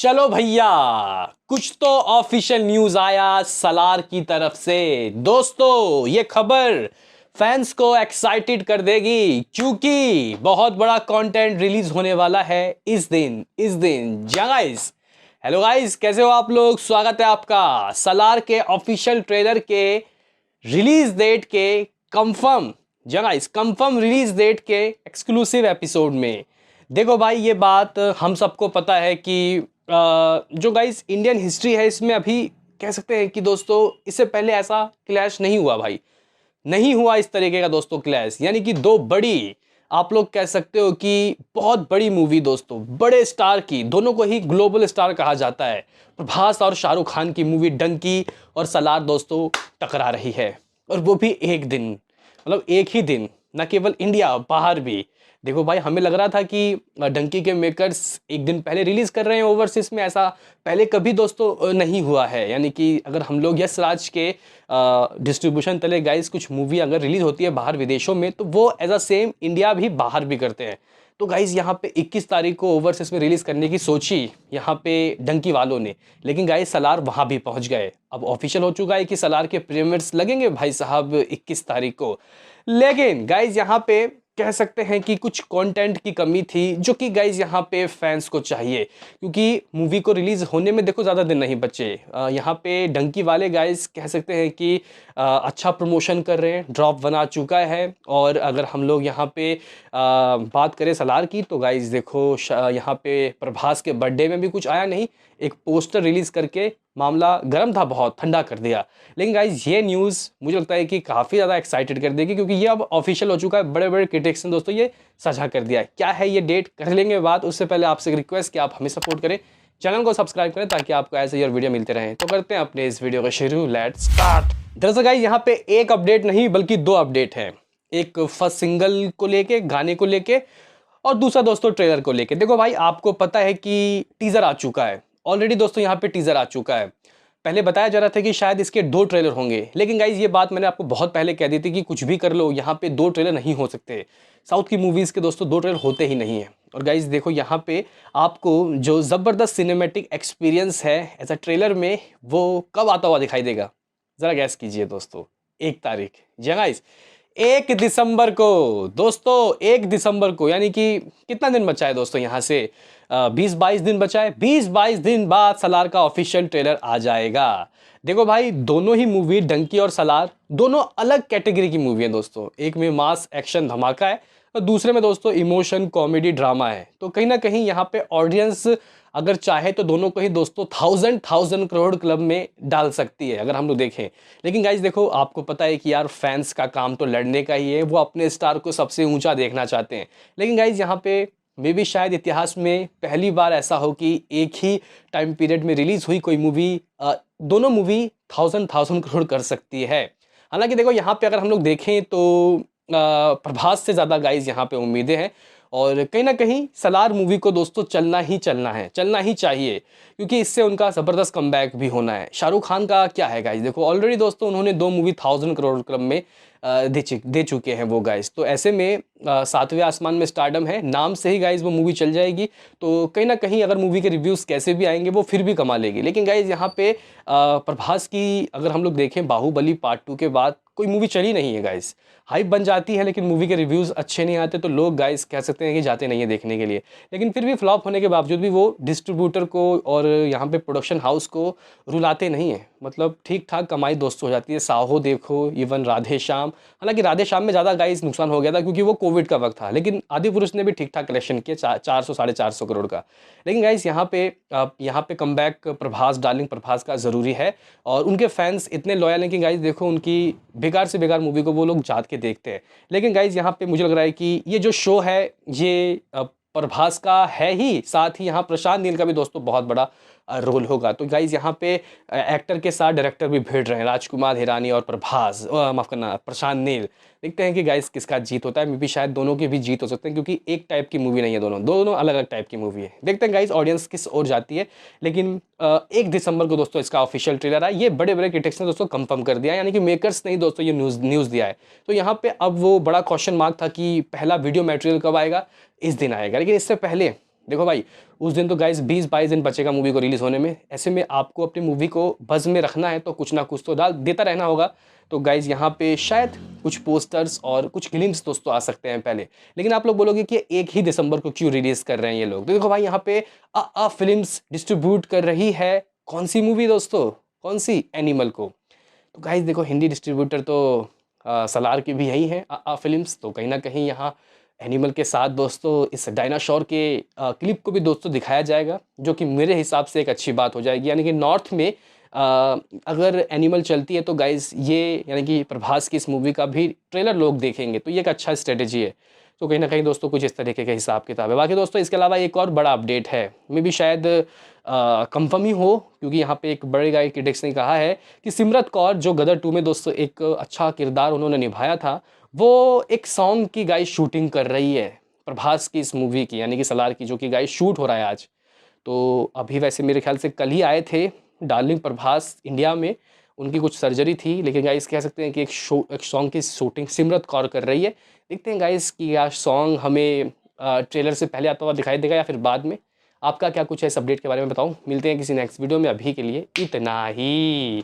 चलो भैया, कुछ तो ऑफिशियल न्यूज आया सलार की तरफ से। दोस्तों ये खबर फैंस को एक्साइटेड कर देगी क्योंकि बहुत बड़ा कंटेंट रिलीज होने वाला है इस दिन जी गाइस। हेलो गाइस, कैसे हो आप लोग? स्वागत है आपका सलार के ऑफिशियल ट्रेलर के रिलीज डेट के confirm guys confirm release date के एक्सक्लूसिव एपिसोड में। देखो भाई, ये बात हम सबको पता है कि जो गाइस इंडियन हिस्ट्री है इसमें अभी कह सकते हैं कि दोस्तों इससे पहले ऐसा क्लैश नहीं हुआ भाई, नहीं हुआ इस तरीके का दोस्तों क्लैश। यानी कि दो बड़ी, आप लोग कह सकते हो कि बहुत बड़ी मूवी दोस्तों, बड़े स्टार की, दोनों को ही ग्लोबल स्टार कहा जाता है, प्रभास और शाहरुख खान की मूवी डंकी और सलार दोस्तों टकरा रही है। और वो भी एक दिन, मतलब एक ही दिन, न केवल इंडिया, बाहर भी। देखो भाई, हमें लग रहा था कि डंकी के मेकर्स एक दिन पहले रिलीज कर रहे हैं ओवरसीज में, ऐसा पहले कभी दोस्तों नहीं हुआ है। यानी कि अगर हम लोग यस राज के डिस्ट्रीब्यूशन तले गाइस कुछ मूवी अगर रिलीज होती है बाहर विदेशों में, तो वो एज अ सेम इंडिया भी बाहर भी करते हैं। तो गाइस यहाँ पे 21 तारीख को ओवरसीज में रिलीज करने की सोची यहाँ पे डंकी वालों ने, लेकिन गाइस सलार वहां भी पहुंच गए। अब ऑफिशियल हो चुका है कि सलार के प्रीमियर्स लगेंगे भाई साहब 21 तारीख को। लेकिन गाइस यहाँ पे कह सकते हैं कि कुछ कंटेंट की कमी थी जो कि गाइज यहाँ पे फैंस को चाहिए, क्योंकि मूवी को रिलीज होने में देखो ज़्यादा दिन नहीं बचे। यहाँ पे डंकी वाले गाइज कह सकते हैं कि अच्छा प्रमोशन कर रहे हैं, ड्रॉप बना चुका है। और अगर हम लोग यहाँ पे बात करें सलार की, तो गाइज देखो यहाँ पे प्रभास के बर्थडे में भी कुछ आया नहीं, एक पोस्टर रिलीज करके मामला गर्म था, बहुत ठंडा कर दिया। लेकिन गाइज ये न्यूज़ मुझे लगता है कि काफ़ी ज़्यादा एक्साइटेड कर देगी, क्योंकि ये अब ऑफिशियल हो चुका है। बड़े बड़े क्रिटिक्स ने दोस्तों ये साझा कर दिया है। क्या है ये डेट, कर लेंगे बात। उससे पहले आपसे एक रिक्वेस्ट कि आप हमें सपोर्ट करें, चैनल को सब्सक्राइब करें ताकि आपको ऐसे ही और वीडियो मिलते रहें। तो करते हैं अपने इस वीडियो को शुरू, लेट्स स्टार्ट। दरअसल गाइज यहाँ पे एक अपडेट नहीं बल्कि दो अपडेट हैं। एक फर्स्ट सिंगल को लेके, गाने को लेके, और दूसरा दोस्तों ट्रेलर को लेके। देखो भाई, आपको पता है कि टीजर आ चुका है ऑलरेडी दोस्तों, यहाँ पे टीजर आ चुका है। पहले बताया जा रहा था कि शायद इसके 2 ट्रेलर होंगे, लेकिन गाइज ये बात मैंने आपको बहुत पहले कह दी थी कि कुछ भी कर लो, यहाँ पे 2 ट्रेलर नहीं हो सकते। साउथ की मूवीज़ के दोस्तों 2 ट्रेलर होते ही नहीं है। और गाइज देखो यहाँ पे आपको जो ज़बरदस्त सिनेमैटिक एक्सपीरियंस है ऐसा ट्रेलर में, वो कब आता हुआ दिखाई देगा? ज़रा गैस कीजिए दोस्तों। 1 तारीख, जी गाइज 1 दिसंबर को दोस्तों, 1 दिसंबर को। यानी कि कितना दिन बचा है दोस्तों यहाँ से? 20-22 दिन बचा है। 20-22 दिन बाद सलार का ऑफिशियल ट्रेलर आ जाएगा। देखो भाई, दोनों ही मूवी डंकी और सलार दोनों अलग कैटेगरी की मूवी है दोस्तों। एक में मास एक्शन धमाका है और दूसरे में दोस्तों इमोशन कॉमेडी ड्रामा है। तो कहीं ना कहीं यहाँ पे ऑडियंस अगर चाहे तो दोनों को ही दोस्तों 1000 करोड़ क्लब में डाल सकती है अगर हम लोग देखें। लेकिन गाइज देखो, आपको पता है कि यार फैंस का काम तो लड़ने का ही है, वो अपने स्टार को सबसे ऊंचा देखना चाहते हैं। लेकिन गाइज यहाँ पे मे भी शायद इतिहास में पहली बार ऐसा हो कि एक ही टाइम पीरियड में रिलीज हुई कोई मूवी, दोनों मूवी 1000 करोड़ कर सकती है। हालांकि देखो यहाँ पे अगर हम लोग देखें तो प्रभास से ज़्यादा गाइज यहाँ पे उम्मीदें हैं। और कहीं ना कहीं सलार मूवी को दोस्तों चलना ही चलना है, चलना ही चाहिए, क्योंकि इससे उनका ज़बरदस्त कमबैक भी होना है। शाहरुख खान का क्या है गाइज, देखो ऑलरेडी दोस्तों उन्होंने 2 मूवी 1000 करोड़ क्लब में दे चुके हैं वो गाइज। तो ऐसे में 7वें आसमान में स्टारडम है, नाम से ही गाइज वो मूवी चल जाएगी। तो कहीं ना कहीं अगर मूवी के रिव्यूज़ कैसे भी आएंगे वो फिर भी कमा लेगी। लेकिन गाइज यहाँ पे प्रभास की अगर हम लोग देखें, बाहुबली पार्ट 2 के बाद कोई मूवी चली नहीं है गाइज। हाइप बन जाती है लेकिन मूवी के रिव्यूज़ अच्छे नहीं आते, तो लोग गाइज कह सकते हैं कि जाते नहीं है देखने के लिए। लेकिन फिर भी फ्लॉप होने के बावजूद भी वो डिस्ट्रीब्यूटर को और यहाँ पे प्रोडक्शन हाउस को रुलाते नहीं है। मतलब ठीक ठाक कमाई दोस्तों हो जाती है। साहो देखो, इवन राधे श्याम, हालांकि राधे श्याम में ज़्यादा गाइज नुकसान हो गया था क्योंकि वो कोविड का वक्त था, लेकिन आदि पुरुष ने भी ठीक ठाक कलेक्शन किया 400 450 करोड़ का। लेकिन गाइज यहाँ पे कमबैक प्रभास, डार्लिंग प्रभास का ज़रूरी है। और उनके फैंस इतने लॉयल हैं कि गाइज देखो उनकी बेकार से बेकार मूवी को वो लोग जात के देखते हैं। लेकिन गाइज यहाँ पे मुझे लग रहा है कि ये जो शो है ये प्रभास का है ही, साथ ही यहाँ प्रशांत नील का भी दोस्तों बहुत बड़ा रोल होगा। तो गाइज यहाँ पे एक्टर के साथ डायरेक्टर भी भिड़ रहे हैं, राजकुमार हिरानी और प्रभास, माफ करना, प्रशांत नील। देखते हैं कि गाइज किसका जीत होता है। मे बी शायद दोनों की भी जीत हो सकते हैं, क्योंकि एक टाइप की मूवी नहीं है, दोनों दोनों अलग अलग टाइप की मूवी है। देखते हैं गाइज ऑडियंस किस ओर जाती है। लेकिन 1 दिसंबर को दोस्तों इसका ऑफिशियल ट्रेलर है। ये बड़े बड़े क्रिटिक्स ने दोस्तों कंफर्म कर दिया है, यानी कि मेकर्स ने ही दोस्तों ये न्यूज़ दिया है। तो यहाँ पे अब वो बड़ा क्वेश्चन मार्क था कि पहला वीडियो मटेरियल कब आएगा, इस दिन आएगा। लेकिन इससे पहले देखो भाई, उस दिन तो गाइस 20-22 दिन बचेगा मूवी को रिलीज़ होने में। ऐसे में आपको अपनी मूवी को बज़ में रखना है तो कुछ ना कुछ तो डाल देता रहना होगा। तो गाइस यहाँ पे शायद कुछ पोस्टर्स और कुछ ग्लिम्स दोस्तों आ सकते हैं पहले। लेकिन आप लोग बोलोगे कि 1 ही दिसंबर को क्यों रिलीज़ कर रहे हैं ये लोग? तो देखो भाई, यहाँ पे फ़िल्म्स डिस्ट्रीब्यूट कर रही है कौन-सी मूवी दोस्तों? कौन-सी? एनिमल को। तो गाइस देखो, हिंदी डिस्ट्रीब्यूटर तो सलार की भी यही है, फ़िल्म्स। तो कहीं न कहीं यहाँ एनिमल के साथ दोस्तों इस डायनासोर के क्लिप को भी दोस्तों दिखाया जाएगा, जो कि मेरे हिसाब से एक अच्छी बात हो जाएगी। यानी कि नॉर्थ में अगर एनिमल चलती है तो गाइस ये, यानी कि प्रभास की इस मूवी का भी ट्रेलर लोग देखेंगे, तो ये एक अच्छा स्ट्रैटेजी है। तो कहीं न कहीं दोस्तों कुछ इस तरीके का हिसाब-किताब है। बाकी दोस्तों इसके अलावा एक और बड़ा अपडेट है, मे बी शायद कंफर्म ही हो, क्योंकि यहाँ पे एक बड़े गाय क्रिटिक्स ने कहा है कि सिमरत कौर, जो गदर 2 में दोस्तों एक अच्छा किरदार उन्होंने निभाया था, वो एक सॉन्ग की गाइस शूटिंग कर रही है, प्रभास की इस मूवी की, यानी कि सलार की, जो कि गाइस शूट हो रहा है आज। तो अभी वैसे मेरे ख़्याल से कल ही आए थे डार्लिंग प्रभास इंडिया में, उनकी कुछ सर्जरी थी, लेकिन गाइस कह सकते हैं कि एक सॉन्ग की शूटिंग सिमरत कौर कर रही है। देखते हैं गाइस कि क्या सॉन्ग हमें ट्रेलर से पहले आता हुआ दिखाई देगा या फिर बाद में। आपका क्या कुछ है इस अपडेट के बारे में बताओ। मिलते हैं किसी नेक्स्ट वीडियो में, अभी के लिए इतना ही।